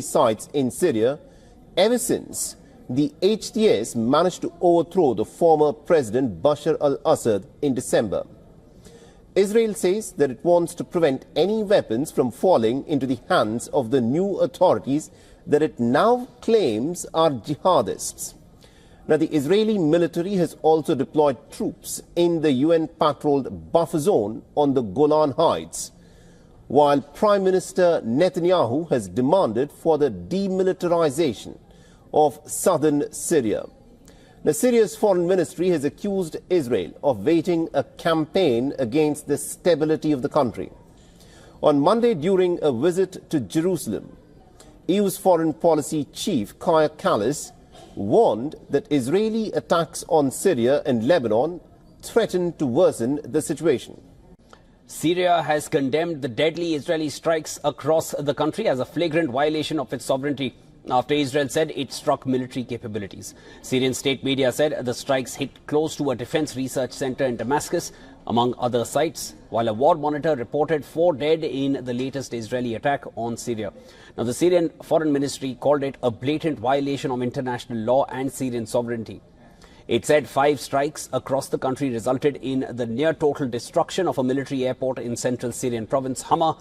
sites in Syria ever since the HTS managed to overthrow the former President Bashar al-Assad in December. Israel says that it wants to prevent any weapons from falling into the hands of the new authorities that it now claims are jihadists. Now, the Israeli military has also deployed troops in the UN-patrolled buffer zone on the Golan Heights, while Prime Minister Netanyahu has demanded for the demilitarization of southern Syria. Now, Syria's foreign ministry has accused Israel of waging a campaign against the stability of the country. On Monday, during a visit to Jerusalem, EU's foreign policy chief Kaja Kallas warned that Israeli attacks on Syria and Lebanon threaten to worsen the situation. Syria has condemned the deadly Israeli strikes across the country as a flagrant violation of its sovereignty after Israel said it struck military capabilities. Syrian state media said the strikes hit close to a defense research center in Damascus, among other sites, while a war monitor reported 4 dead in the latest Israeli attack on Syria. Now, the Syrian foreign ministry called it a blatant violation of international law and Syrian sovereignty. It said 5 strikes across the country resulted in the near-total destruction of a military airport in central Syrian province Hama,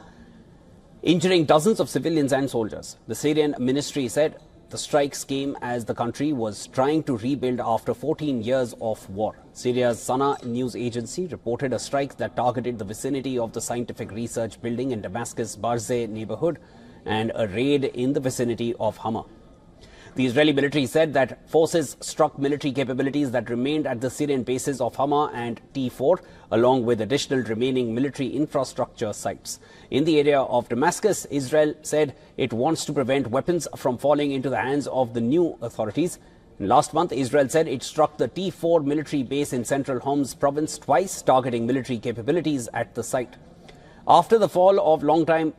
injuring dozens of civilians and soldiers. The Syrian ministry said the strikes came as the country was trying to rebuild after 14 years of war. Syria's Sana news agency reported a strike that targeted the vicinity of the scientific research building in Damascus' Barzeh neighborhood and a raid in the vicinity of Hama. The Israeli military said that forces struck military capabilities that remained at the Syrian bases of Hama and T4, along with additional remaining military infrastructure sites. In the area of Damascus, Israel said it wants to prevent weapons from falling into the hands of the new authorities. Last month, Israel said it struck the T4 military base in central Homs province twice, targeting military capabilities at the site. After the fall of longtime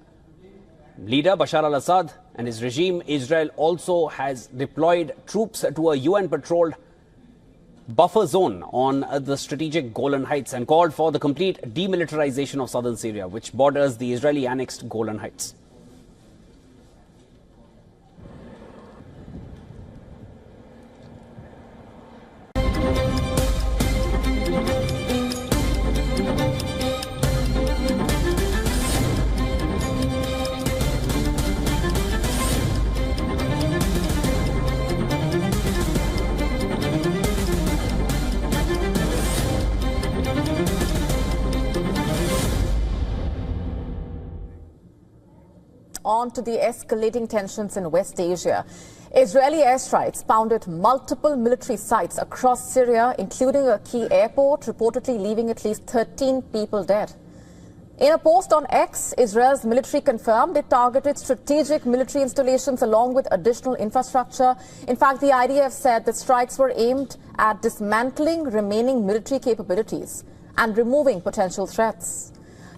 leader Bashar al-Assad and his regime, Israel also has deployed troops to a UN-patrolled buffer zone on the strategic Golan Heights and called for the complete demilitarization of southern Syria, which borders the Israeli-annexed Golan Heights. On to the escalating tensions in West Asia. Israeli airstrikes pounded multiple military sites across Syria, including a key airport, reportedly leaving at least 13 people dead. In a post on X, Israel's military confirmed it targeted strategic military installations along with additional infrastructure. In fact, the IDF said that strikes were aimed at dismantling remaining military capabilities and removing potential threats.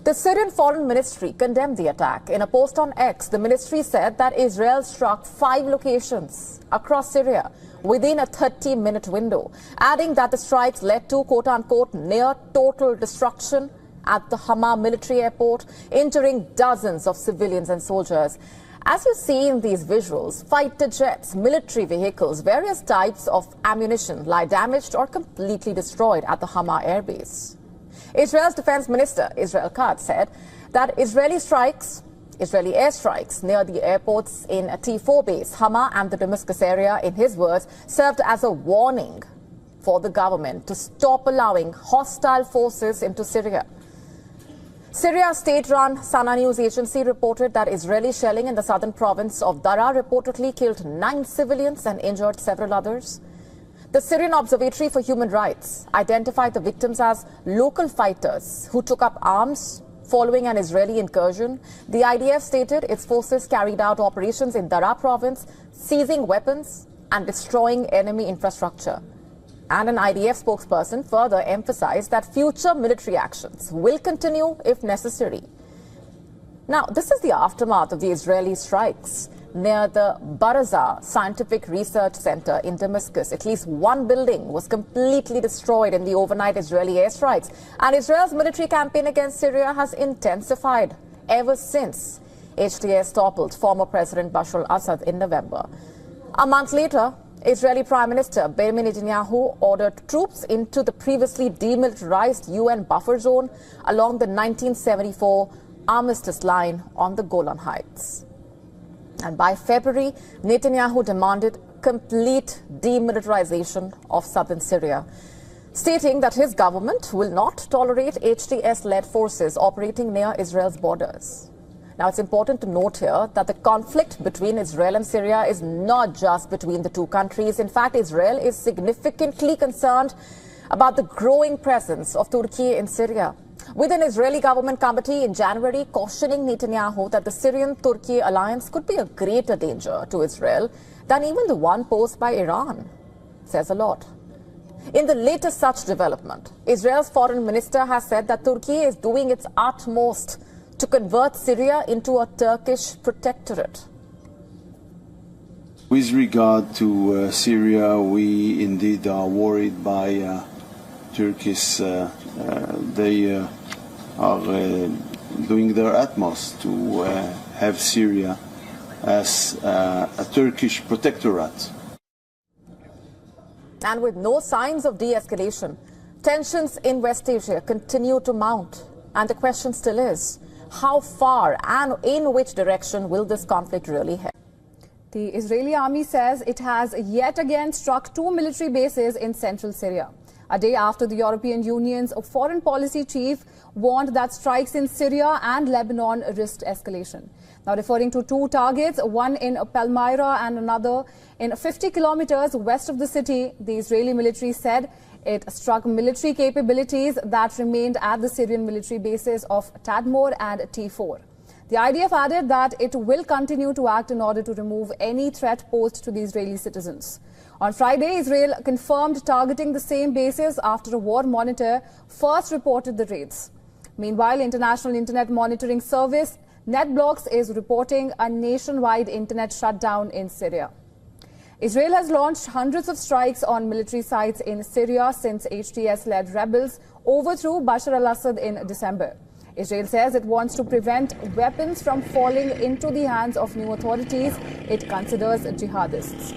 The Syrian Foreign Ministry condemned the attack. In a post on X, the ministry said that Israel struck 5 locations across Syria within a 30-minute window, adding that the strikes led to quote-unquote near total destruction at the Hama military airport, injuring dozens of civilians and soldiers. As you see in these visuals, fighter jets, military vehicles, various types of ammunition lie damaged or completely destroyed at the Hama airbase. Israel's defense minister, Israel Katz, said that Israeli airstrikes near the airports in a T4 base, Hama and the Damascus area, in his words, served as a warning for the government to stop allowing hostile forces into Syria. Syria's state-run Sana news agency reported that Israeli shelling in the southern province of Daraa reportedly killed 9 civilians and injured several others. The Syrian Observatory for Human Rights identified the victims as local fighters who took up arms following an Israeli incursion. The IDF stated its forces carried out operations in Daraa province, seizing weapons and destroying enemy infrastructure. And an IDF spokesperson further emphasized that future military actions will continue if necessary. Now, this is the aftermath of the Israeli strikes near the Barzeh Scientific Research Center in Damascus. At least 1 building was completely destroyed in the overnight Israeli airstrikes. And Israel's military campaign against Syria has intensified ever since. HTS toppled former President Bashar al-Assad in November. A month later, Israeli Prime Minister Benjamin Netanyahu ordered troops into the previously demilitarized UN buffer zone along the 1974 armistice line on the Golan Heights. And by February, Netanyahu demanded complete demilitarization of southern Syria, stating that his government will not tolerate HTS-led forces operating near Israel's borders. Now, it's important to note here that the conflict between Israel and Syria is not just between the two countries. In fact, Israel is significantly concerned about the growing presence of Turkey in Syria, with an Israeli government committee in January cautioning Netanyahu that the Syrian-Turkey alliance could be a greater danger to Israel than even the one posed by Iran. Says a lot. In the latest such development, Israel's foreign minister has said that Turkey is doing its utmost to convert Syria into a Turkish protectorate. With regard to Syria, we indeed are worried by Turkish. They are doing their utmost to have Syria as a Turkish protectorate. And with no signs of de-escalation, tensions in West Asia continue to mount. And the question still is, how far and in which direction will this conflict really head? The Israeli army says it has yet again struck 2 military bases in central Syria, a day after the European Union's foreign policy chief warned that strikes in Syria and Lebanon risked escalation. Now, referring to 2 targets, one in Palmyra and another in 50 kilometers west of the city, the Israeli military said it struck military capabilities that remained at the Syrian military bases of Tadmor and T4. The IDF added that it will continue to act in order to remove any threat posed to the Israeli citizens. On Friday, Israel confirmed targeting the same bases after a war monitor first reported the raids. Meanwhile, International Internet Monitoring Service NetBlocks is reporting a nationwide internet shutdown in Syria. Israel has launched hundreds of strikes on military sites in Syria since HTS-led rebels overthrew Bashar al-Assad in December. Israel says it wants to prevent weapons from falling into the hands of new authorities it considers jihadists.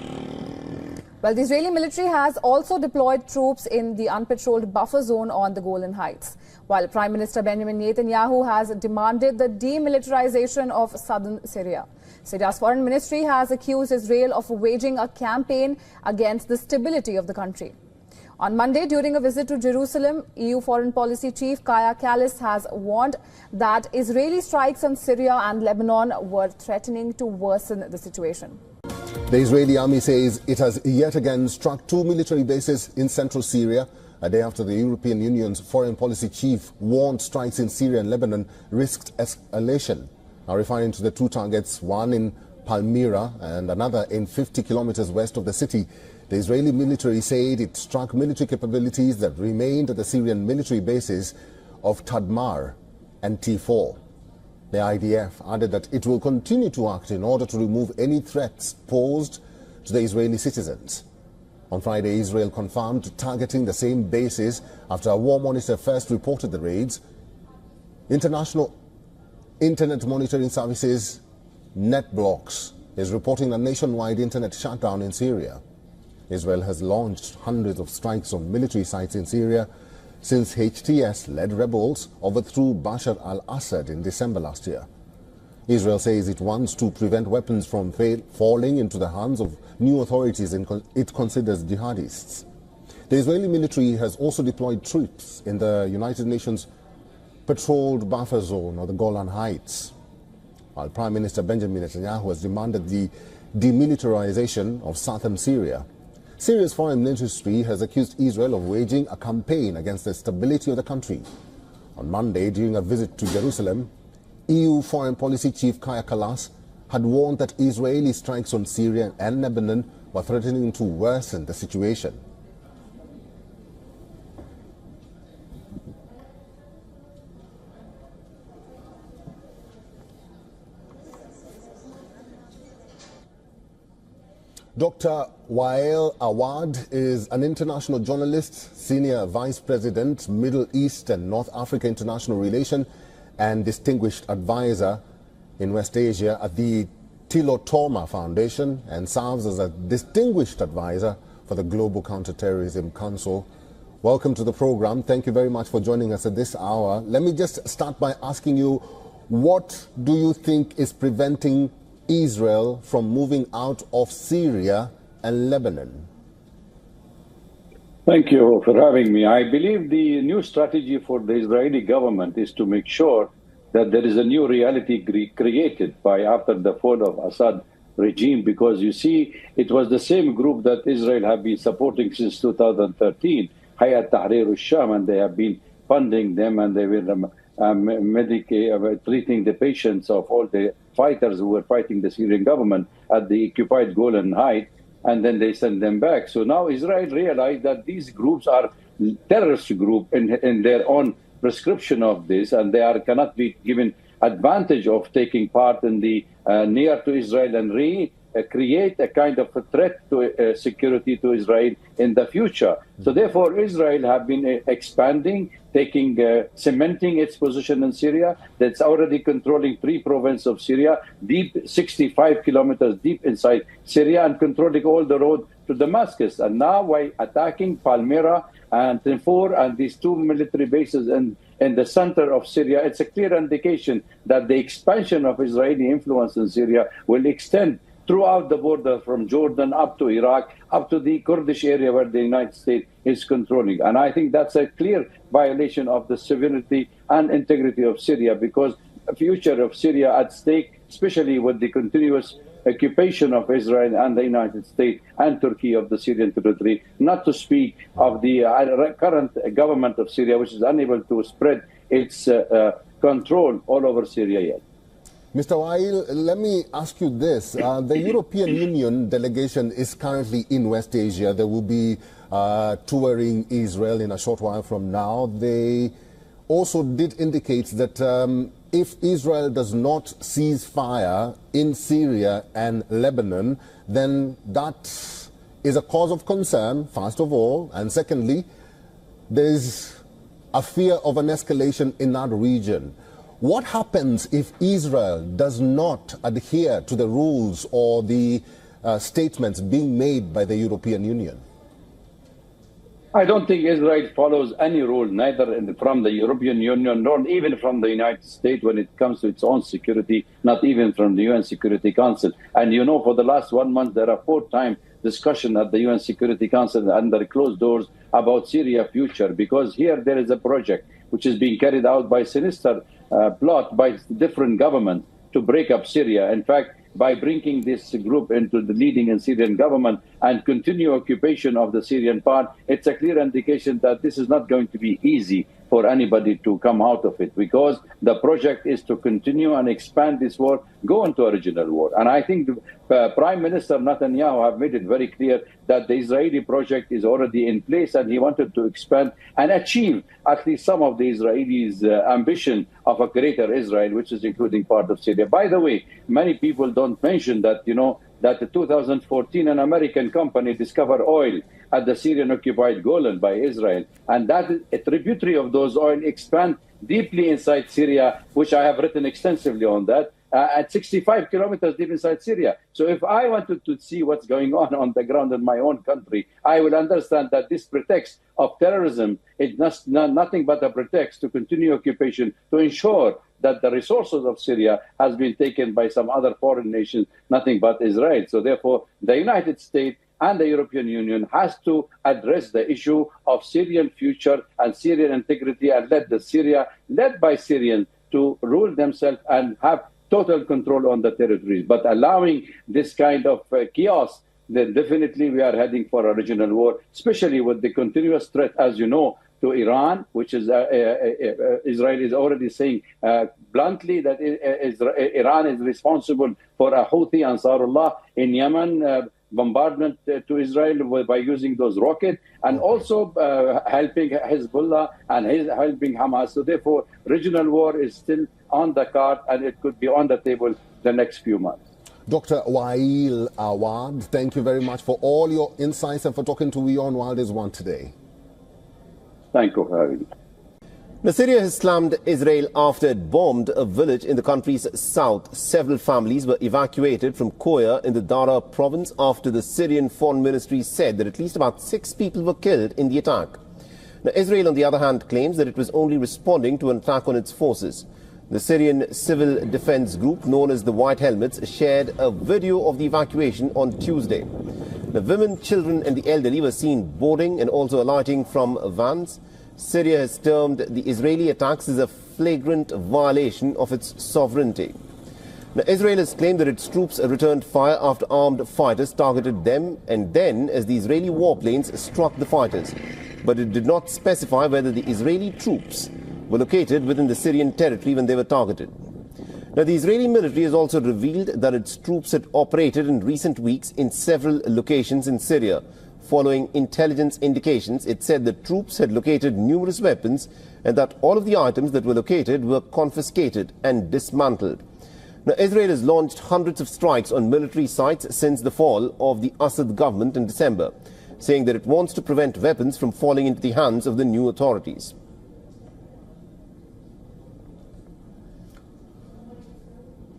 Well, the Israeli military has also deployed troops in the unpatrolled buffer zone on the Golan Heights, while Prime Minister Benjamin Netanyahu has demanded the demilitarization of southern Syria. Syria's foreign ministry has accused Israel of waging a campaign against the stability of the country. On Monday, during a visit to Jerusalem, EU Foreign Policy Chief Kaja Kallas has warned that Israeli strikes on Syria and Lebanon were threatening to worsen the situation. The Israeli army says it has yet again struck 2 military bases in central Syria, a day after the European Union's foreign policy chief warned strikes in Syria and Lebanon risked escalation. Now referring to the 2 targets, one in Palmyra and another in 50 kilometers west of the city, the Israeli military said it struck military capabilities that remained at the Syrian military bases of Tadmar and T4. The IDF added that it will continue to act in order to remove any threats posed to the Israeli citizens. On Friday, Israel confirmed targeting the same bases after a war monitor first reported the raids. International Internet Monitoring Services NetBlocks is reporting a nationwide internet shutdown in Syria. Israel has launched hundreds of strikes on military sites in Syria since HTS-led rebels overthrew Bashar al-Assad in December last year. Israel says it wants to prevent weapons from falling into the hands of new authorities it considers jihadists. The Israeli military has also deployed troops in the United Nations patrolled buffer zone or the Golan Heights, while Prime Minister Benjamin Netanyahu has demanded the demilitarization of southern Syria. Syria's foreign ministry has accused Israel of waging a campaign against the stability of the country. On Monday, during a visit to Jerusalem, EU Foreign Policy Chief Kaja Kallas had warned that Israeli strikes on Syria and Lebanon were threatening to worsen the situation. Dr. Wael Awad is an international journalist, senior vice president, Middle East and North Africa International Relation, and distinguished advisor in West Asia at the Tilotoma Foundation and serves as a distinguished advisor for the Global Counterterrorism Council. Welcome to the program. Thank you very much for joining us at this hour. Let me just start by asking you, what do you think is preventing Israel from moving out of Syria and Lebanon? Thank you for having me. I believe the new strategy for the Israeli government is to make sure that there is a new reality created after the fall of Assad regime, because you see, it was the same group that Israel have been supporting since 2013, Hayat Tahrir al-Sham, and they have been funding them, and they were treating the patients of all the fighters who were fighting the Syrian government at the occupied Golan Heights, and then they send them back. So now Israel realized that these groups are terrorist group in their own prescription of this, and they cannot be given advantage of taking part in the near to Israel and create a kind of a threat to security to Israel in the future. So therefore, Israel have been expanding, cementing its position in Syria. That's already controlling 3 provinces of Syria, deep 65 kilometers deep inside Syria, and controlling all the road to Damascus. And now by attacking Palmyra and Tinfour and these 2 military bases in the center of Syria, it's a clear indication that the expansion of Israeli influence in Syria will extend throughout the border from Jordan up to Iraq, up to the Kurdish area where the United States is controlling. And I think that's a clear violation of the sovereignty and integrity of Syria, because the future of Syria at stake, especially with the continuous occupation of Israel and the United States and Turkey of the Syrian territory, not to speak of the current government of Syria, which is unable to spread its control all over Syria yet. Mr. Wail, let me ask you this. The European Union delegation is currently in West Asia. They will be touring Israel in a short while from now. They also did indicate that if Israel does not cease fire in Syria and Lebanon, then that is a cause of concern, first of all. And secondly, there is a fear of an escalation in that region. What happens if Israel does not adhere to the rules or the statements being made by the European Union? I don't think Israel follows any rule, neither from the European Union nor even from the United States when it comes to its own security, not even from the UN Security Council. And you know, for the last 1 month, there are 4 times discussion at the UN Security Council under closed doors about Syria future, because here there is a project which is being carried out by sinister plot by different governments to break up Syria. In fact, by bringing this group into the leading in Syrian government and continue occupation of the Syrian part, it's a clear indication that this is not going to be easy for anybody to come out of it, because the project is to continue and expand this war, go into a regional war. And I think Prime Minister Netanyahu have made it very clear that the Israeli project is already in place, and he wanted to expand and achieve at least some of the Israelis' ambition of a greater Israel, which is including part of Syria. By the way, many people don't mention that, you know, that in 2014 an American company discovered oil at the Syrian-occupied Golan by Israel, and that a tributary of those oil expand deeply inside Syria, which I have written extensively on that, at 65 kilometers deep inside Syria. So if I wanted to see what's going on the ground in my own country, I will understand that this pretext of terrorism is nothing but a pretext to continue occupation, to ensure that the resources of Syria has been taken by some other foreign nations, nothing but Israel. So therefore, the United States and the European Union has to address the issue of Syrian future and Syrian integrity, and let the Syria, led by Syrians, to rule themselves and have total control on the territories. But allowing this kind of chaos, then definitely we are heading for a regional war, especially with the continuous threat, as you know, to Iran, which is Israel is already saying bluntly that Iran is responsible for a Houthi Ansarullah in Yemen bombardment to Israel by using those rockets, and also helping Hezbollah and helping Hamas. So therefore, regional war is still on the card, and it could be on the table the next few months. Dr. Wael Awad, thank you very much for all your insights and for talking to WION World is One today. Thank you for having me. Now, Syria has slammed Israel after it bombed a village in the country's south. Several families were evacuated from Koya in the Dara province after the Syrian Foreign Ministry said that at least about 6 people were killed in the attack. Now, Israel, on the other hand, claims that it was only responding to an attack on its forces. The Syrian civil defense group, known as the White Helmets, shared a video of the evacuation on Tuesday. The women, children and the elderly were seen boarding and also alighting from vans. Syria has termed the Israeli attacks as a flagrant violation of its sovereignty. Now, Israel has claimed that its troops returned fire after armed fighters targeted them and then as the Israeli warplanes struck the fighters. But it did not specify whether the Israeli troops were located within the Syrian territory when they were targeted. Now, the Israeli military has also revealed that its troops had operated in recent weeks in several locations in Syria. Following intelligence indications, it said the troops had located numerous weapons and that all of the items that were located were confiscated and dismantled. Now, Israel has launched hundreds of strikes on military sites since the fall of the Assad government in December, saying that it wants to prevent weapons from falling into the hands of the new authorities.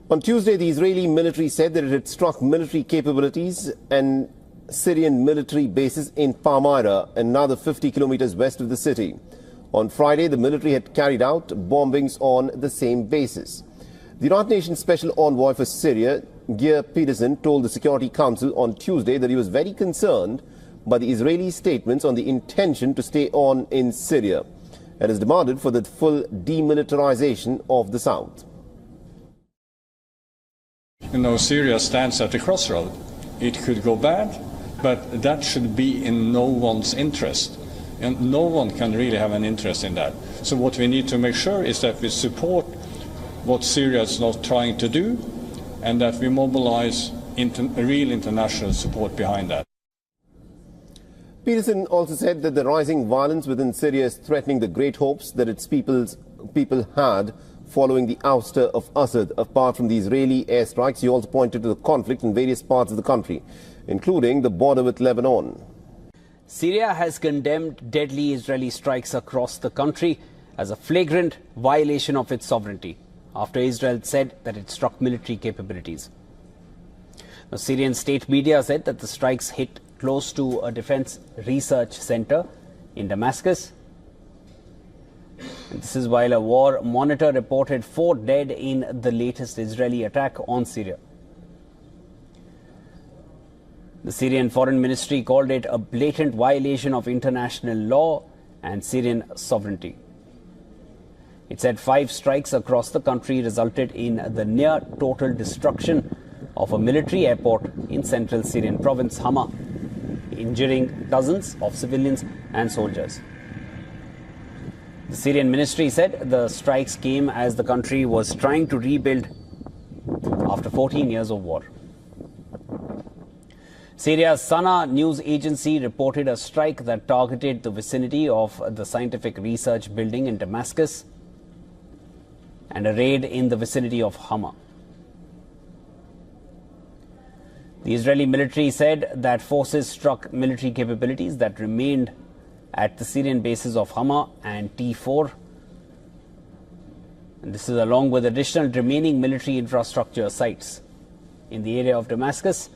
On Tuesday, the Israeli military said that it had struck military capabilities and Syrian military bases in Palmyra, another 50 kilometers west of the city. On Friday, the military had carried out bombings on the same bases. The United Nations Special Envoy for Syria, Geir Pedersen, told the Security Council on Tuesday that he was very concerned by the Israeli statements on the intention to stay on in Syria and has demanded for the full demilitarization of the south. You know, Syria stands at a crossroad. It could go bad, but that should be in no one's interest. And no one can really have an interest in that. So what we need to make sure is that we support what Syria is not trying to do and that we mobilize real international support behind that. Pedersen also said that the rising violence within Syria is threatening the great hopes that its people had following the ouster of Assad. Apart from the Israeli airstrikes, he also pointed to the conflict in various parts of the country, including the border with Lebanon. Syria has condemned deadly Israeli strikes across the country as a flagrant violation of its sovereignty, after Israel said that it struck military capabilities. The Syrian state media said that the strikes hit close to a defense research center in Damascus. And this is while a war monitor reported 4 dead in the latest Israeli attack on Syria. The Syrian Foreign Ministry called it a blatant violation of international law and Syrian sovereignty. It said 5 strikes across the country resulted in the near total destruction of a military airport in central Syrian province Hama, injuring dozens of civilians and soldiers. The Syrian ministry said the strikes came as the country was trying to rebuild after 14 years of war. Syria's Sana news agency reported a strike that targeted the vicinity of the scientific research building in Damascus and a raid in the vicinity of Hama. The Israeli military said that forces struck military capabilities that remained at the Syrian bases of Hama and T4. And this is along with additional remaining military infrastructure sites in the area of Damascus.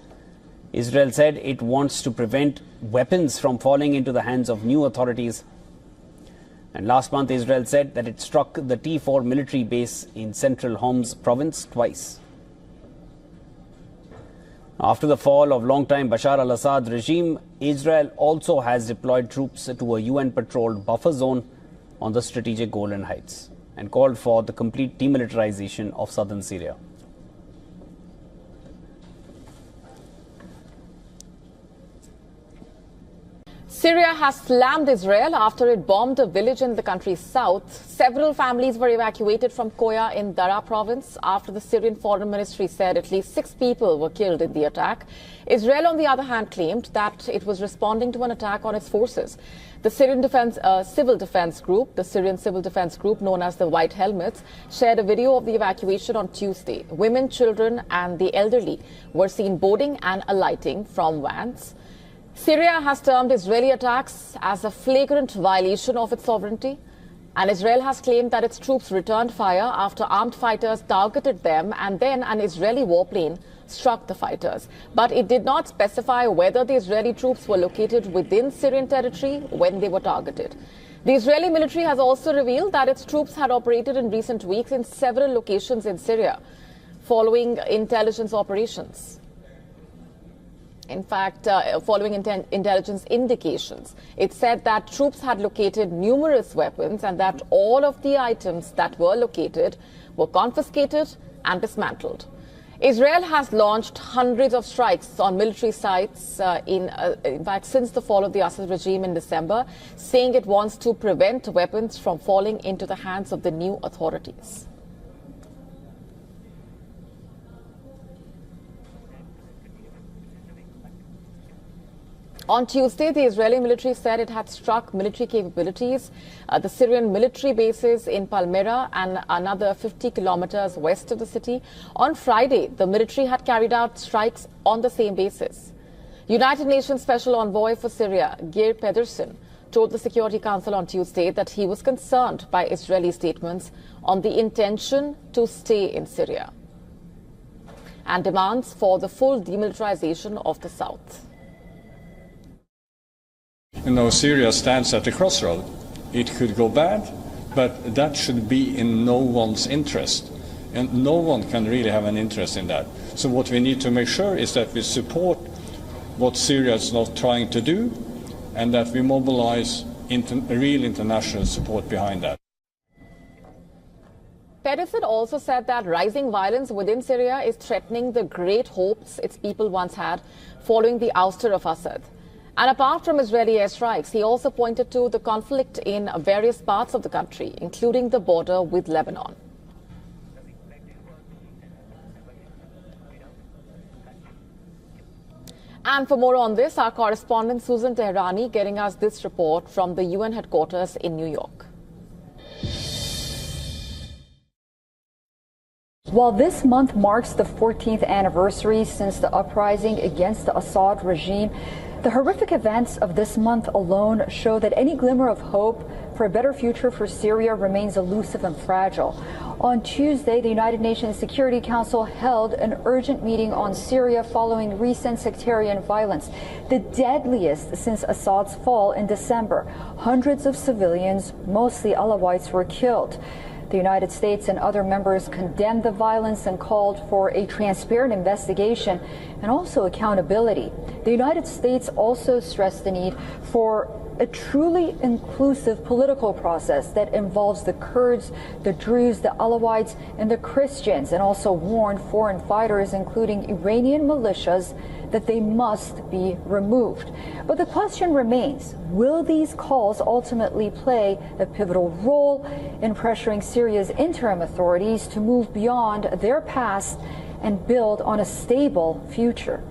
Israel said it wants to prevent weapons from falling into the hands of new authorities. And last month, Israel said that it struck the T4 military base in central Homs province twice. After the fall of long-time Bashar al-Assad regime, Israel also has deployed troops to a UN-patrolled buffer zone on the strategic Golan Heights and called for the complete demilitarization of southern Syria. Syria has slammed Israel after it bombed a village in the country's south. Several families were evacuated from Koya in Dara province after the Syrian Foreign Ministry said at least 6 people were killed in the attack. Israel, on the other hand, claimed that it was responding to an attack on its forces. The Syrian civil defense group, known as the White Helmets, shared a video of the evacuation on Tuesday. Women, children and the elderly were seen boarding and alighting from vans. Syria has termed Israeli attacks as a flagrant violation of its sovereignty. And Israel has claimed that its troops returned fire after armed fighters targeted them, and then an Israeli warplane struck the fighters. But it did not specify whether the Israeli troops were located within Syrian territory when they were targeted. The Israeli military has also revealed that its troops had operated in recent weeks in several locations in Syria, following intelligence operations. In fact, following intelligence indications, it said that troops had located numerous weapons and that all of the items that were located were confiscated and dismantled. Israel has launched hundreds of strikes on military sites, in fact, since the fall of the Assad regime in December, saying it wants to prevent weapons from falling into the hands of the new authorities. On Tuesday, the Israeli military said it had struck military capabilities, the Syrian military bases in Palmyra and another 50 kilometers west of the city. On Friday, the military had carried out strikes on the same bases. United Nations Special Envoy for Syria, Geir Pedersen, told the Security Council on Tuesday that he was concerned by Israeli statements on the intention to stay in Syria and demands for the full demilitarization of the south. You know, Syria stands at a crossroad. It could go bad, but that should be in no one's interest. And no one can really have an interest in that. So what we need to make sure is that we support what Syria is not trying to do, and that we mobilize real international support behind that. Pedersen also said that rising violence within Syria is threatening the great hopes its people once had following the ouster of Assad. And apart from Israeli airstrikes, he also pointed to the conflict in various parts of the country, including the border with Lebanon. And for more on this, our correspondent Susan Tehrani getting us this report from the UN headquarters in New York. While this month marks the 14th anniversary since the uprising against the Assad regime, the horrific events of this month alone show that any glimmer of hope for a better future for Syria remains elusive and fragile. On Tuesday, the United Nations Security Council held an urgent meeting on Syria following recent sectarian violence, the deadliest since Assad's fall in December. Hundreds of civilians, mostly Alawites, were killed. The United States and other members condemned the violence and called for a transparent investigation and also accountability. The United States also stressed the need for a truly inclusive political process that involves the Kurds, the Druze, the Alawites, and the Christians, and also warned foreign fighters, including Iranian militias, that they must be removed. But the question remains, will these calls ultimately play a pivotal role in pressuring Syria's interim authorities to move beyond their past and build on a stable future?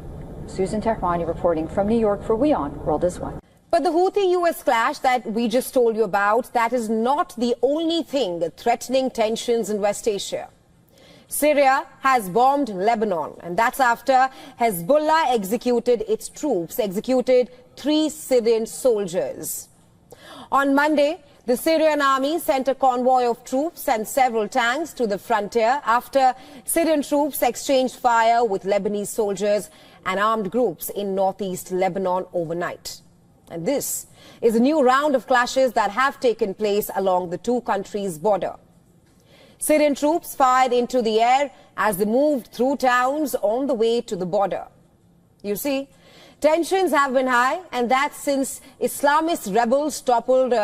Susan Tehrani reporting from New York for WION World is One. But the Houthi-US clash that we just told you about, that is not the only thing threatening tensions in West Asia. Syria has bombed Lebanon, and that's after Hezbollah executed 3 Syrian soldiers. On Monday, the Syrian army sent a convoy of troops and several tanks to the frontier after Syrian troops exchanged fire with Lebanese soldiers and armed groups in northeast Lebanon overnight. And this is a new round of clashes that have taken place along the two countries' border. Syrian troops fired into the air as they moved through towns on the way to the border. You see, tensions have been high, and that's since Islamist rebels toppled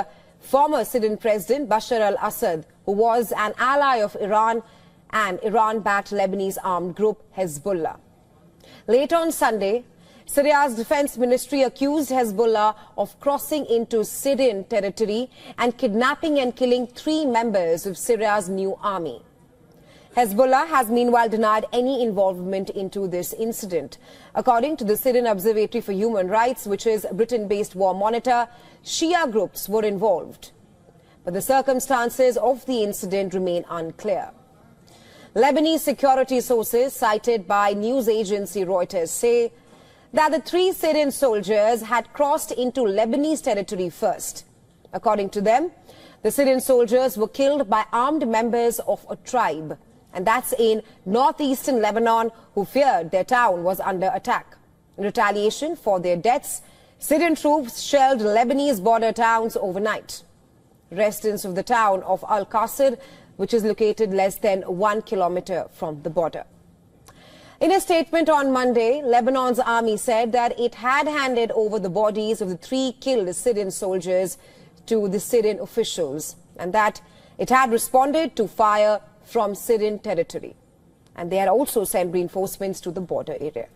former Syrian President Bashar al-Assad, who was an ally of Iran and Iran-backed Lebanese armed group Hezbollah. Late on Sunday, Syria's defense ministry accused Hezbollah of crossing into Syrian territory and kidnapping and killing 3 members of Syria's new army. Hezbollah has meanwhile denied any involvement into this incident. According to the Syrian Observatory for Human Rights, which is a Britain-based war monitor, Shia groups were involved. But the circumstances of the incident remain unclear. Lebanese security sources cited by news agency Reuters say that the 3 Syrian soldiers had crossed into Lebanese territory first. According to them, The Syrian soldiers were killed by armed members of a tribe, and that's in northeastern Lebanon, who feared their town was under attack. In retaliation for their deaths, Syrian troops shelled Lebanese border towns overnight. Residents of the town of Al-Qasr, which is located less than 1 kilometer from the border. In a statement on Monday, Lebanon's army said that it had handed over the bodies of the 3 killed Syrian soldiers to the Syrian officials, and that it had responded to fire from Syrian territory. And they had also sent reinforcements to the border area.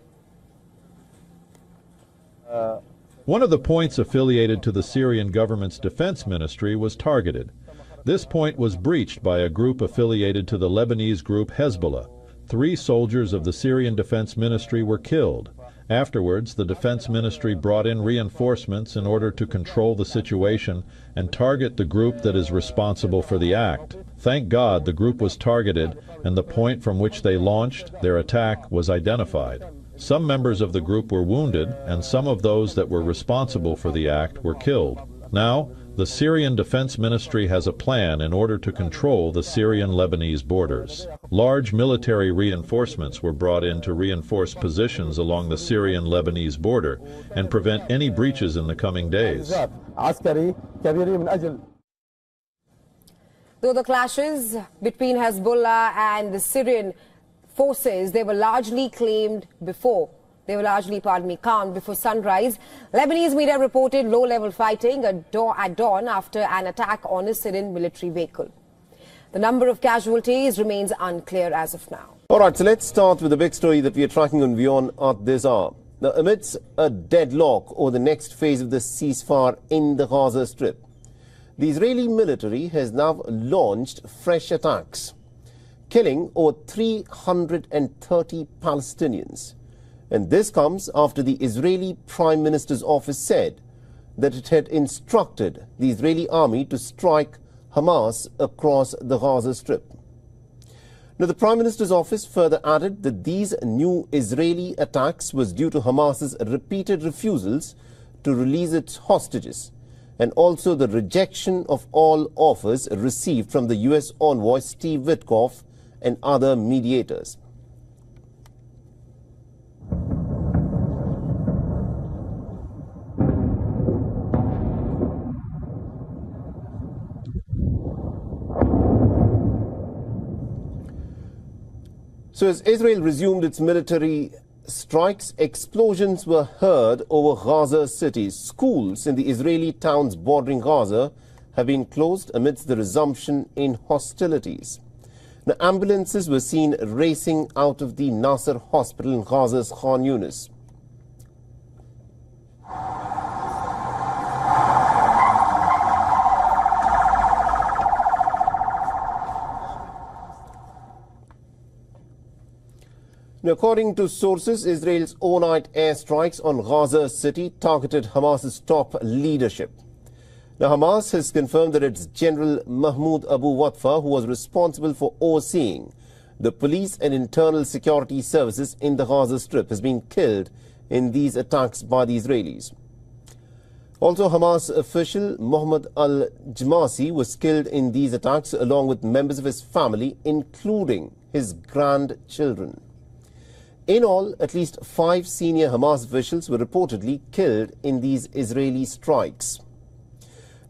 One of the points affiliated to the Syrian government's defense ministry was targeted. This point was breached by a group affiliated to the Lebanese group Hezbollah. 3 soldiers of the Syrian Defense Ministry were killed. Afterwards, the Defense Ministry brought in reinforcements in order to control the situation and target the group that is responsible for the act. Thank God the group was targeted and the point from which they launched their attack was identified. Some members of the group were wounded and some of those that were responsible for the act were killed. Now, the Syrian Defense Ministry has a plan in order to control the Syrian-Lebanese borders. Large military reinforcements were brought in to reinforce positions along the Syrian-Lebanese border and prevent any breaches in the coming days. Though the clashes between Hezbollah and the Syrian forces, they were largely calmed before sunrise. Lebanese media reported low-level fighting at dawn after an attack on a Syrian military vehicle. The number of casualties remains unclear as of now. All right, so let's start with the big story that we are tracking on WION at this hour. Now, amidst a deadlock over the next phase of the ceasefire in the Gaza Strip, the Israeli military has now launched fresh attacks, killing over 330 Palestinians. And this comes after the Israeli Prime Minister's office said that it had instructed the Israeli army to strike Hamas across the Gaza Strip. Now, the Prime Minister's office further added that these new Israeli attacks was due to Hamas's repeated refusals to release its hostages and also the rejection of all offers received from the U.S. envoy Steve Witkoff and other mediators. So as Israel resumed its military strikes, explosions were heard over Gaza cities. Schools in the Israeli towns bordering Gaza have been closed amidst the resumption in hostilities. The ambulances were seen racing out of the Nasser hospital in Gaza's Khan Yunis. Now, according to sources, Israel's all-night airstrikes on Gaza City targeted Hamas's top leadership. Now, Hamas has confirmed that its General Mahmoud Abu Watfa, who was responsible for overseeing the police and internal security services in the Gaza Strip, has been killed in these attacks by the Israelis. Also, Hamas official Mohammed al-Jmasi was killed in these attacks along with members of his family, including his grandchildren. In all, at least 5 senior Hamas officials were reportedly killed in these Israeli strikes.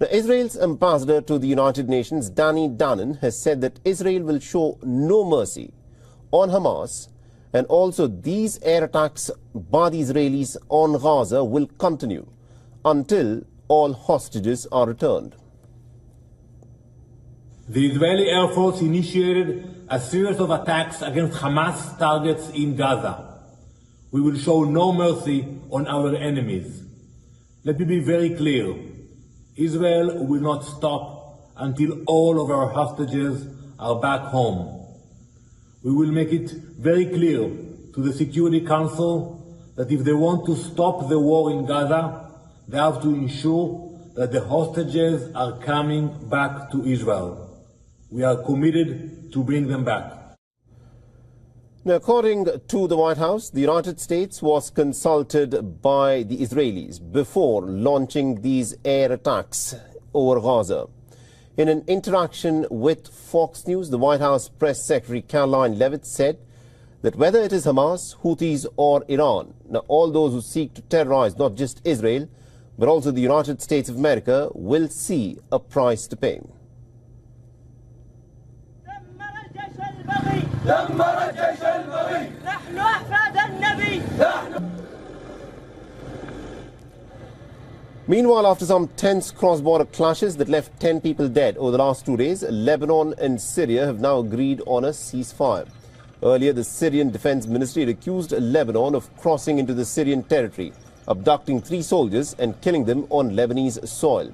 Now, Israel's ambassador to the United Nations, Danny Danon, has said that Israel will show no mercy on Hamas, and also these air attacks by the Israelis on Gaza will continue until all hostages are returned. The Israeli Air Force initiated a series of attacks against Hamas targets in Gaza. We will show no mercy on our enemies. Let me be very clear. Israel will not stop until all of our hostages are back home. We will make it very clear to the Security Council that if they want to stop the war in Gaza, they have to ensure that the hostages are coming back to Israel. We are committed to bring them back. Now, according to the White House, the United States was consulted by the Israelis before launching these air attacks over Gaza. In an interaction with Fox News, the White House Press Secretary Caroline Leavitt said that whether it is Hamas, Houthis or Iran, now all those who seek to terrorize not just Israel, but also the United States of America will see a price to pay. Meanwhile, after some tense cross-border clashes that left 10 people dead over the last 2 days, Lebanon and Syria have now agreed on a ceasefire. Earlier, the Syrian Defense Ministry had accused Lebanon of crossing into the Syrian territory, abducting 3 soldiers and killing them on Lebanese soil.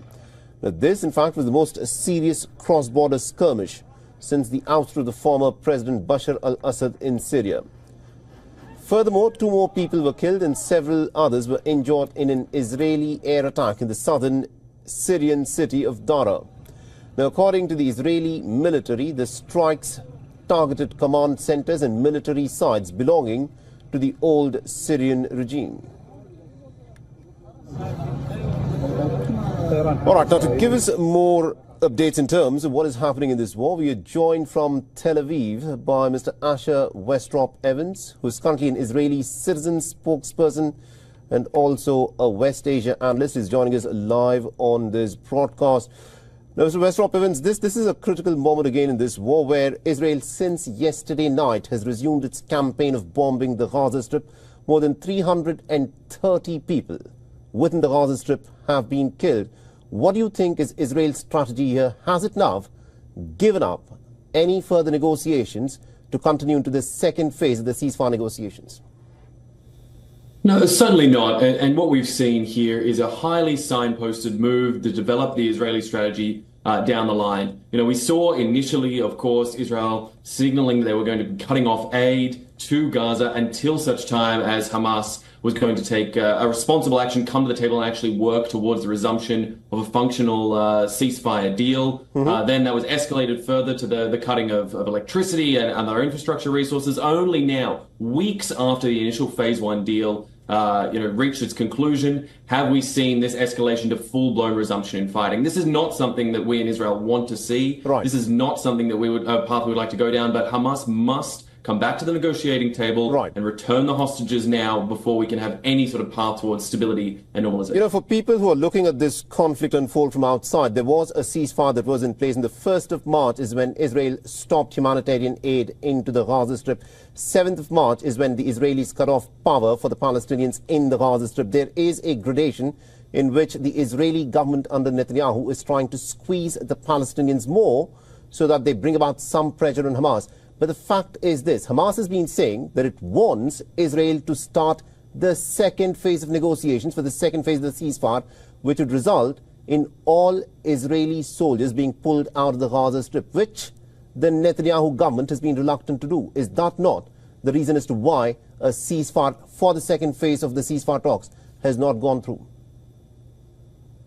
Now, this, in fact, was the most serious cross-border skirmish since the ouster of the former President Bashar al-Assad in Syria. Furthermore, 2 more people were killed and several others were injured in an Israeli air attack in the southern Syrian city of Dara. Now, according to the Israeli military, the strikes targeted command centers and military sites belonging to the old Syrian regime. All right, now to give us more updates in terms of what is happening in this war, we are joined from Tel Aviv by Mr. Asher Westrop Evans, who is currently an Israeli citizen spokesperson and also a West Asia analyst. He's joining us live on this broadcast. Now, Mr. Westrop Evans, this is a critical moment again in this war where Israel, since yesterday night, has resumed its campaign of bombing the Gaza Strip. More than 330 people within the Gaza Strip have been killed. What do you think is Israel's strategy here? Has it now given up any further negotiations to continue into the second phase of the ceasefire negotiations? No, certainly not. And what we've seen here is a highly signposted move to develop the Israeli strategy down the line. You know, we saw initially, of course, Israel signaling they were going to be cutting off aid to Gaza until such time as Hamas was going to take a responsible action, come to the table and actually work towards the resumption of a functional ceasefire deal. Then that was escalated further to the cutting of electricity and other infrastructure resources. Only now, weeks after the initial phase 1 deal reached its conclusion, have we seen this escalation to full-blown resumption in fighting. This is not something that we in Israel want to see. Right. This is not something that path we would like to go down, but Hamas must come back to the negotiating table and return the hostages now before we can have any sort of path towards stability and normalization. You know, for people who are looking at this conflict unfold from outside, there was a ceasefire that was in place, and the 1st of March is when Israel stopped humanitarian aid into the Gaza Strip. 7th of March is when the Israelis cut off power for the Palestinians in the Gaza Strip. There is a gradation in which the Israeli government under Netanyahu is trying to squeeze the Palestinians more so that they bring about some pressure on Hamas. But the fact is this, Hamas has been saying that it wants Israel to start the second phase of negotiations for the second phase of the ceasefire, which would result in all Israeli soldiers being pulled out of the Gaza Strip, which the Netanyahu government has been reluctant to do. Is that not the reason as to why a ceasefire for the second phase of the ceasefire talks has not gone through?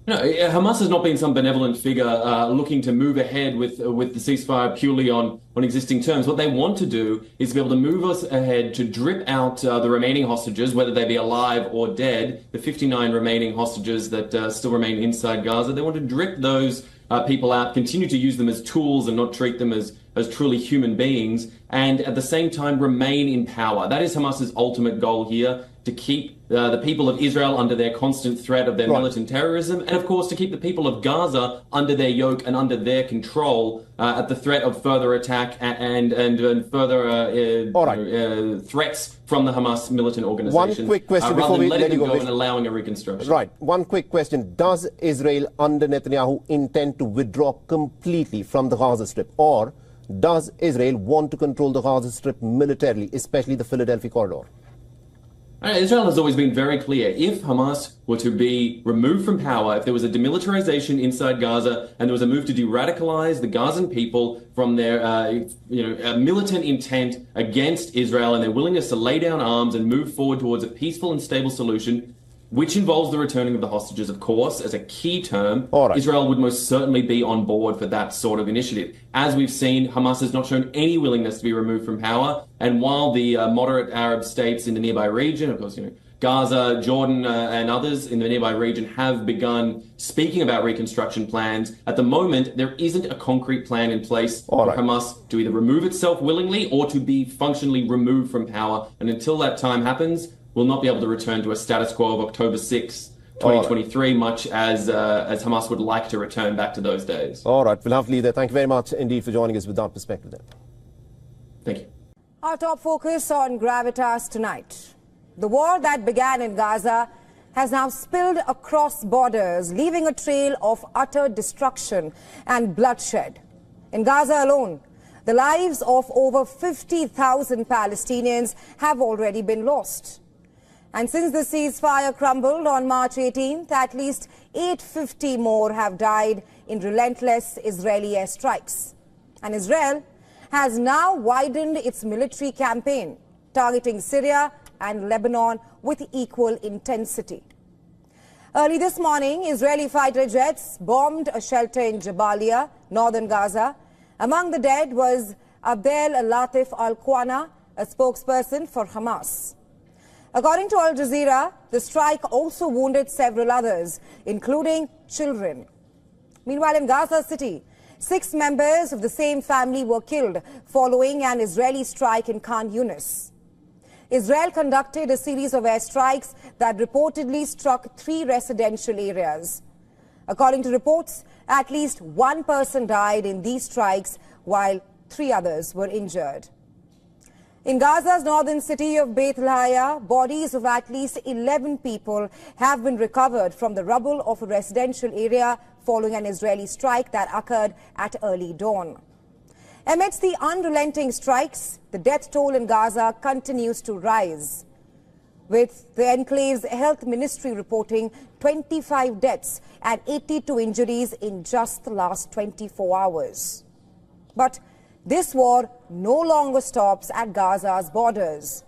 No, Hamas has not been some benevolent figure looking to move ahead with the ceasefire purely on existing terms. What they want to do is to be able to move us ahead to drip out the remaining hostages, whether they be alive or dead, the 59 remaining hostages that still remain inside Gaza. They want to drip those people out, continue to use them as tools and not treat them as truly human beings, and at the same time remain in power. That is Hamas's ultimate goal here, to keep the people of Israel under their constant threat of their militant terrorism, and of course to keep the people of Gaza under their yoke and under their control at the threat of further attack and further threats from the Hamas militant organization. One quick question before we let you go. And allowing a reconstruction. Right. One quick question. Does Israel under Netanyahu intend to withdraw completely from the Gaza Strip, or does Israel want to control the Gaza Strip militarily, especially the Philadelphia corridor? Israel has always been very clear. If Hamas were to be removed from power, if there was a demilitarization inside Gaza and there was a move to de-radicalize the Gazan people from their militant intent against Israel and their willingness to lay down arms and move forward towards a peaceful and stable solution, which involves the returning of the hostages, of course, as a key term, Israel would most certainly be on board for that sort of initiative. As we've seen, Hamas has not shown any willingness to be removed from power, and while the moderate Arab states in the nearby region, of course, Gaza, Jordan and others in the nearby region have begun speaking about reconstruction plans. At the moment, there isn't a concrete plan in place for Hamas to either remove itself willingly or to be functionally removed from power. And until that time happens, we'll not be able to return to a status quo of October 6th, 2023, much as Hamas would like to return back to those days. All right, we'll have to leave there. Thank you very much indeed for joining us with that perspective there. Thank you. Our top focus on gravitas tonight. The war that began in Gaza has now spilled across borders, leaving a trail of utter destruction and bloodshed. In Gaza alone, the lives of over 50,000 Palestinians have already been lost. And since the ceasefire crumbled on March 18th, at least 850 more have died in relentless Israeli airstrikes. And Israel has now widened its military campaign, targeting Syria and Lebanon with equal intensity. Early this morning, Israeli fighter jets bombed a shelter in Jabalia, northern Gaza. Among the dead was Abdel Latif Al-Qwana, a spokesperson for Hamas. According to Al Jazeera, the strike also wounded several others, including children. Meanwhile, in Gaza City, 6 members of the same family were killed following an Israeli strike in Khan Yunis. Israel conducted a series of airstrikes that reportedly struck 3 residential areas. According to reports, at least 1 person died in these strikes, while 3 others were injured. In Gaza's northern city of Beit Lahaya, bodies of at least 11 people have been recovered from the rubble of a residential area following an Israeli strike that occurred at early dawn. Amidst the unrelenting strikes, the death toll in Gaza continues to rise, with the enclave's health ministry reporting 25 deaths and 82 injuries in just the last 24 hours. But this war no longer stops at Gaza's borders.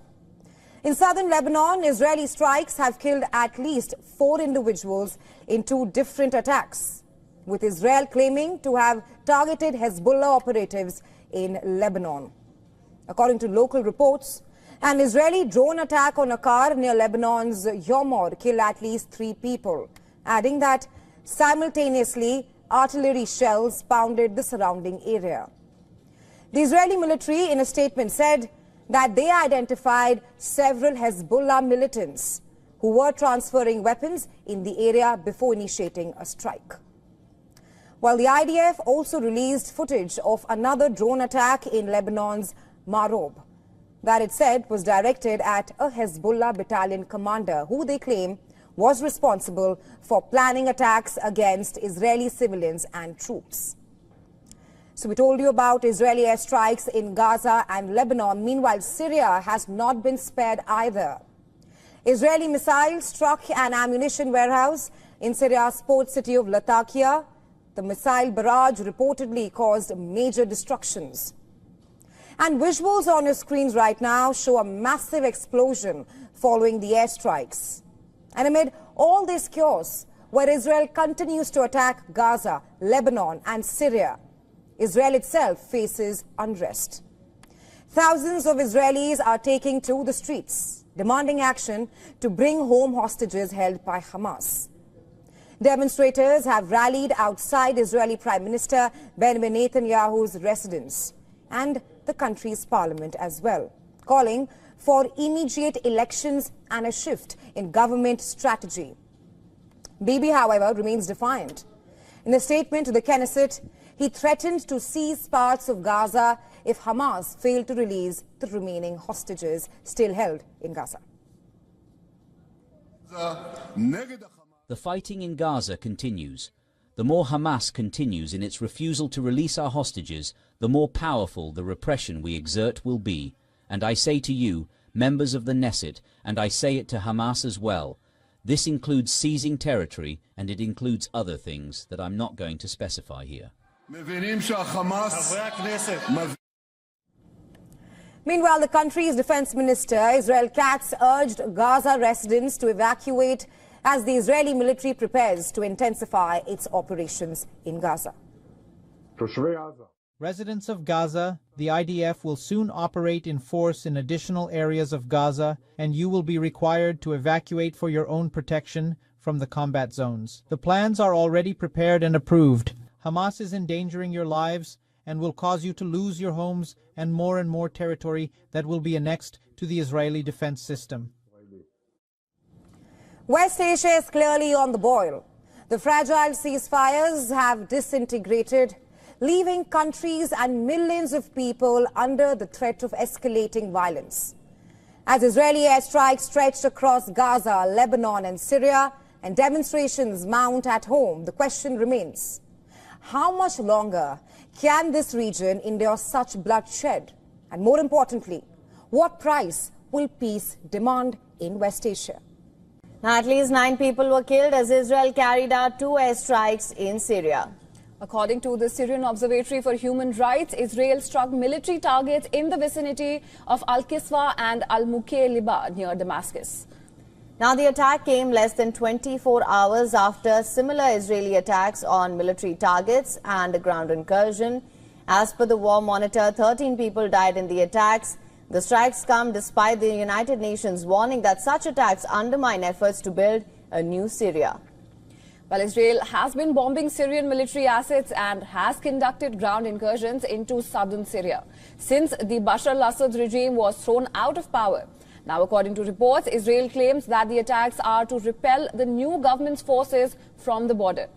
In southern Lebanon, Israeli strikes have killed at least 4 individuals in 2 different attacks, with Israel claiming to have targeted Hezbollah operatives in Lebanon. According to local reports, an Israeli drone attack on a car near Lebanon's Yomor killed at least 3 people, adding that simultaneously artillery shells pounded the surrounding area. The Israeli military in a statement said that they identified several Hezbollah militants who were transferring weapons in the area before initiating a strike. While the IDF also released footage of another drone attack in Lebanon's Marob that it said was directed at a Hezbollah battalion commander who they claim was responsible for planning attacks against Israeli civilians and troops. So we told you about Israeli airstrikes in Gaza and Lebanon. Meanwhile, Syria has not been spared either. Israeli missiles struck an ammunition warehouse in Syria's port city of Latakia. The missile barrage reportedly caused major destructions. And visuals on your screens right now show a massive explosion following the airstrikes. And amid all this chaos, where Israel continues to attack Gaza, Lebanon and Syria, Israel itself faces unrest. Thousands of Israelis are taking to the streets, demanding action to bring home hostages held by Hamas. Demonstrators have rallied outside Israeli Prime Minister Benjamin Netanyahu's residence and the country's parliament as well, calling for immediate elections and a shift in government strategy. Bibi, however, remains defiant. In a statement to the Knesset, he threatened to seize parts of Gaza if Hamas failed to release the remaining hostages still held in Gaza. The fighting in Gaza continues. The more Hamas continues in its refusal to release our hostages, the more powerful the repression we exert will be. And I say to you, members of the Knesset, and I say it to Hamas as well, this includes seizing territory, and it includes other things that I'm not going to specify here. Meanwhile, the country's defense minister, Israel Katz, urged Gaza residents to evacuate as the Israeli military prepares to intensify its operations in Gaza. Residents of Gaza, the IDF will soon operate in force in additional areas of Gaza, and you will be required to evacuate for your own protection from the combat zones. The plans are already prepared and approved. Hamas is endangering your lives and will cause you to lose your homes and more territory that will be annexed to the Israeli defense system. West Asia is clearly on the boil. The fragile ceasefires have disintegrated, leaving countries and millions of people under the threat of escalating violence. As Israeli airstrikes stretched across Gaza, Lebanon and Syria, and demonstrations mount at home, the question remains: how much longer can this region endure such bloodshed? And more importantly, what price will peace demand in West Asia? Now, at least 9 people were killed as Israel carried out 2 airstrikes in Syria. According to the Syrian Observatory for Human Rights, Israel struck military targets in the vicinity of Al-Kiswa and Al-Mukayleba near Damascus. Now, the attack came less than 24 hours after similar Israeli attacks on military targets and a ground incursion. As per the War Monitor, 13 people died in the attacks. The strikes come despite the United Nations warning that such attacks undermine efforts to build a new Syria. Well, Israel has been bombing Syrian military assets and has conducted ground incursions into southern Syria since the Bashar al-Assad regime was thrown out of power. Now, according to reports, Israel claims that the attacks are to repel the new government's forces from the border.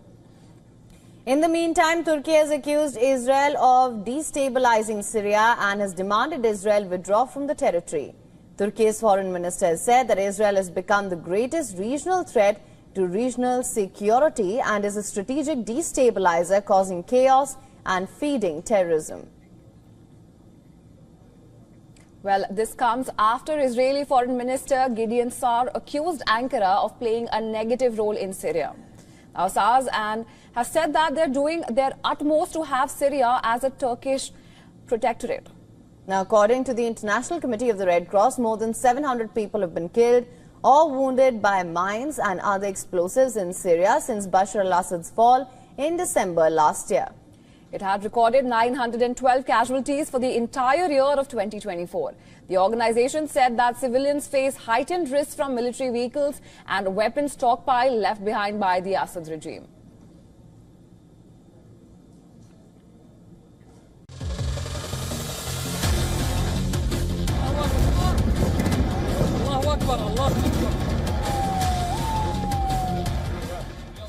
In the meantime, Turkey has accused Israel of destabilizing Syria and has demanded Israel withdraw from the territory. Turkey's foreign minister has said that Israel has become the greatest regional threat to regional security and is a strategic destabilizer, causing chaos and feeding terrorism. Well, this comes after Israeli Foreign Minister Gideon Sa'ar accused Ankara of playing a negative role in Syria. Now, Sa'ar has said that they're doing their utmost to have Syria as a Turkish protectorate. Now, according to the International Committee of the Red Cross, more than 700 people have been killed or wounded by mines and other explosives in Syria since Bashar al-Assad's fall in December last year. It had recorded 912 casualties for the entire year of 2024. The organization said that civilians face heightened risks from military vehicles and weapons stockpile left behind by the Assad regime.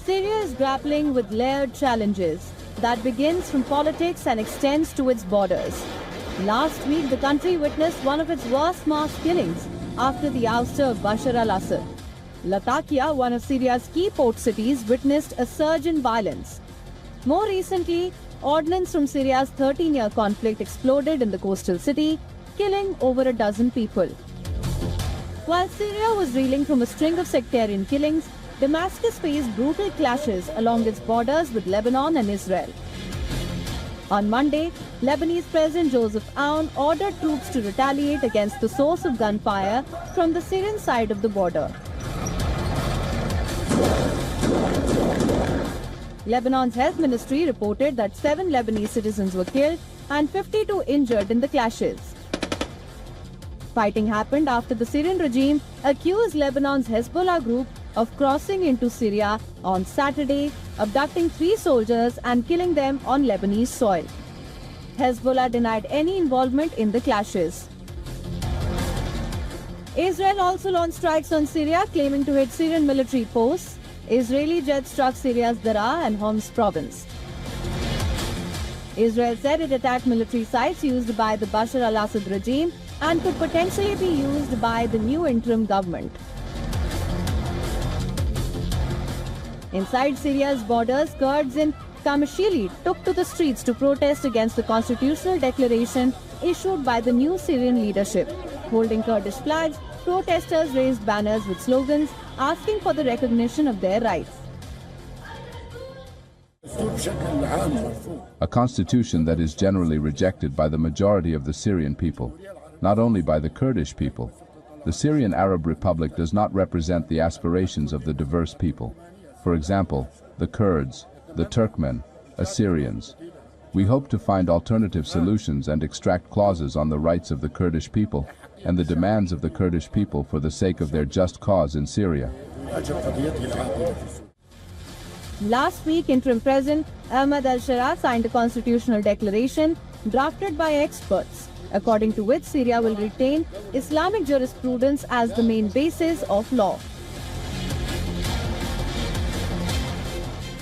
Syria is grappling with layered challenges that begins from politics and extends to its borders. Last week, the country witnessed one of its worst mass killings after the ouster of Bashar al-Assad. Latakia, one of Syria's key port cities, witnessed a surge in violence. More recently, ordnance from Syria's 13-year conflict exploded in the coastal city, killing over a dozen people. While Syria was reeling from a string of sectarian killings, Damascus faced brutal clashes along its borders with Lebanon and Israel. On Monday, Lebanese President Joseph Aoun ordered troops to retaliate against the source of gunfire from the Syrian side of the border. Lebanon's health ministry reported that 7 Lebanese citizens were killed and 52 injured in the clashes. Fighting happened after the Syrian regime accused Lebanon's Hezbollah group of crossing into Syria on Saturday, abducting 3 soldiers and killing them on Lebanese soil. Hezbollah denied any involvement in the clashes. Israel also launched strikes on Syria, claiming to hit Syrian military posts. Israeli jets struck Syria's Daraa and Homs province. Israel said it attacked military sites used by the Bashar al-Assad regime and could potentially be used by the new interim government. Inside Syria's borders, Kurds in Kamishli took to the streets to protest against the constitutional declaration issued by the new Syrian leadership. Holding Kurdish flags, protesters raised banners with slogans asking for the recognition of their rights. A constitution that is generally rejected by the majority of the Syrian people, not only by the Kurdish people. The Syrian Arab Republic does not represent the aspirations of the diverse people. For example, the Kurds, the Turkmen, Assyrians. We hope to find alternative solutions and extract clauses on the rights of the Kurdish people and the demands of the Kurdish people for the sake of their just cause in Syria. Last week, interim President Ahmed al-Sharaa signed a constitutional declaration drafted by experts, according to which Syria will retain Islamic jurisprudence as the main basis of law.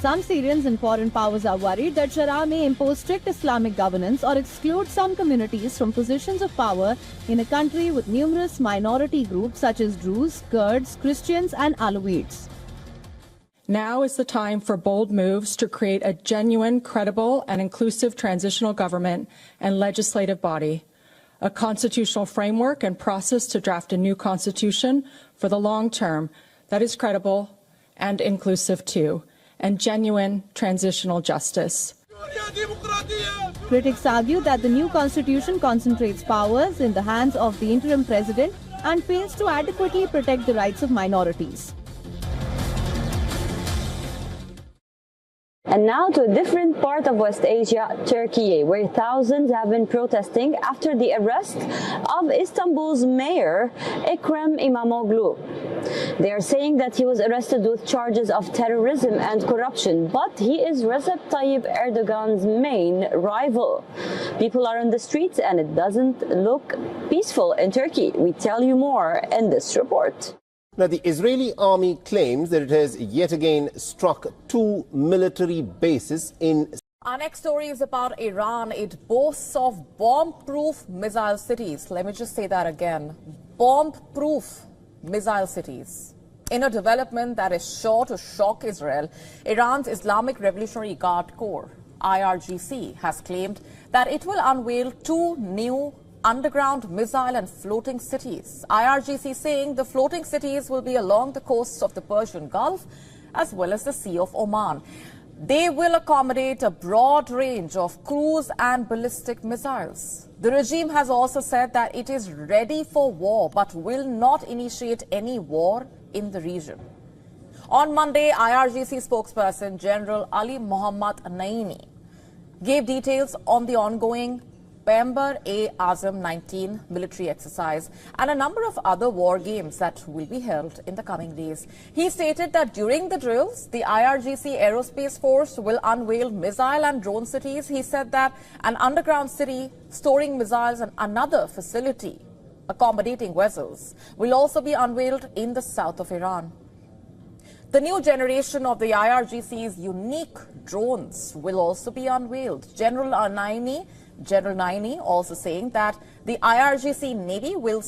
Some Syrians and foreign powers are worried that Sharaa may impose strict Islamic governance or exclude some communities from positions of power in a country with numerous minority groups such as Druze, Kurds, Christians and Alawites. Now is the time for bold moves to create a genuine, credible and inclusive transitional government and legislative body, a constitutional framework and process to draft a new constitution for the long term that is credible and inclusive too, and genuine transitional justice. Critics argue that the new constitution concentrates powers in the hands of the interim president and fails to adequately protect the rights of minorities. And now to a different part of West Asia, Turkey, where thousands have been protesting after the arrest of Istanbul's mayor, Ekrem İmamoğlu. They are saying that he was arrested with charges of terrorism and corruption, but he is Recep Tayyip Erdogan's main rival. People are in the streets and it doesn't look peaceful in Turkey. We tell you more in this report. Now, the Israeli army claims that it has yet again struck 2 military bases in... Our next story is about Iran. It boasts of bomb-proof missile cities. Let me just say that again. Bomb-proof missile cities. In a development that is sure to shock Israel, Iran's Islamic Revolutionary Guard Corps, IRGC, has claimed that it will unveil 2 new underground missile and floating cities. IRGC saying the floating cities will be along the coasts of the Persian Gulf as well as the Sea of Oman. They will accommodate a broad range of cruise and ballistic missiles. The regime has also said that it is ready for war but will not initiate any war in the region. On Monday, IRGC spokesperson General Ali Mohammad Naimi gave details on the ongoing Pember-e-Azam 19 military exercise and a number of other war games that will be held in the coming days. He stated that during the drills, the IRGC Aerospace Force will unveil missile and drone cities. He said that an underground city storing missiles and another facility accommodating vessels will also be unveiled in the south of Iran. The new generation of the IRGC's unique drones will also be unveiled. General Naini also saying that the IRGC Navy will